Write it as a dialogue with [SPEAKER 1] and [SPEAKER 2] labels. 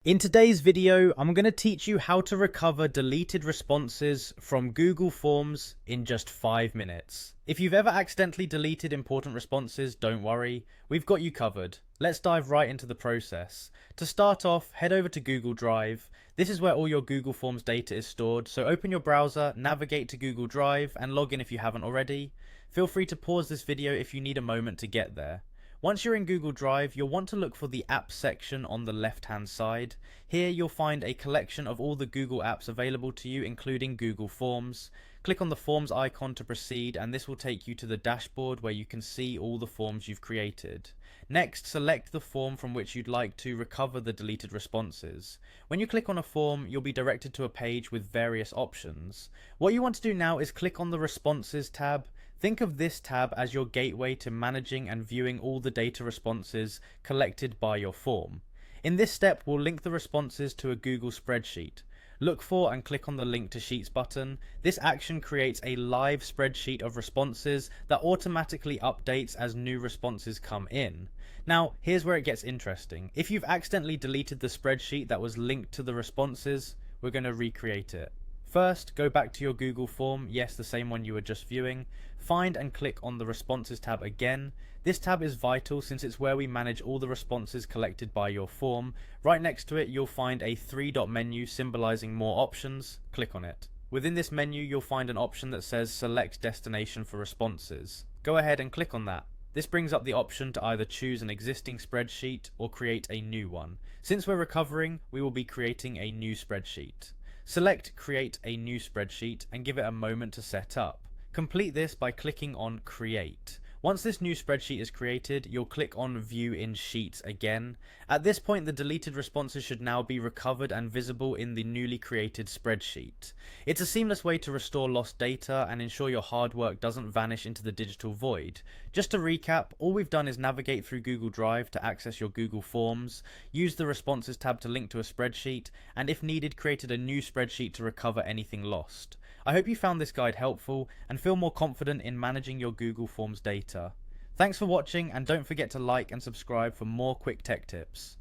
[SPEAKER 1] In today's video, I'm going to teach you how to recover deleted responses from Google Forms in just 5 minutes. If you've ever accidentally deleted important responses, don't worry, we've got you covered. Let's dive right into the process. To start off, head over to Google Drive. This is where all your Google Forms data is stored, so open your browser, navigate to Google Drive, and log in if you haven't already. Feel free to pause this video if you need a moment to get there. Once you're in Google Drive, you'll want to look for the Apps section on the left-hand side. Here you'll find a collection of all the Google apps available to you, including Google Forms. Click on the Forms icon to proceed, and this will take you to the dashboard where you can see all the forms you've created. Next, select the form from which you'd like to recover the deleted responses. When you click on a form, you'll be directed to a page with various options. What you want to do now is click on the Responses tab. Think of this tab as your gateway to managing and viewing all the data responses collected by your form. In this step, we'll link the responses to a Google spreadsheet. Look for and click on the Link to Sheets button. This action creates a live spreadsheet of responses that automatically updates as new responses come in. Now, here's where it gets interesting. If you've accidentally deleted the spreadsheet that was linked to the responses, we're going to recreate it. First, go back to your Google form, yes, the same one you were just viewing. Find and click on the Responses tab again. This tab is vital since it's where we manage all the responses collected by your form. Right next to it, you'll find a 3-dot menu symbolizing more options. Click on it. Within this menu, you'll find an option that says Select Destination for Responses. Go ahead and click on that. This brings up the option to either choose an existing spreadsheet or create a new one. Since we're recovering, we will be creating a new spreadsheet. Select Create a New Spreadsheet and give it a moment to set up. Complete this by clicking on Create. Once this new spreadsheet is created, you'll click on View in Sheets again. At this point, the deleted responses should now be recovered and visible in the newly created spreadsheet. It's a seamless way to restore lost data and ensure your hard work doesn't vanish into the digital void. Just to recap, all we've done is navigate through Google Drive to access your Google Forms, use the Responses tab to link to a spreadsheet, and if needed, created a new spreadsheet to recover anything lost. I hope you found this guide helpful and feel more confident in managing your Google Forms data. Thanks for watching, and don't forget to like and subscribe for more quick tech tips.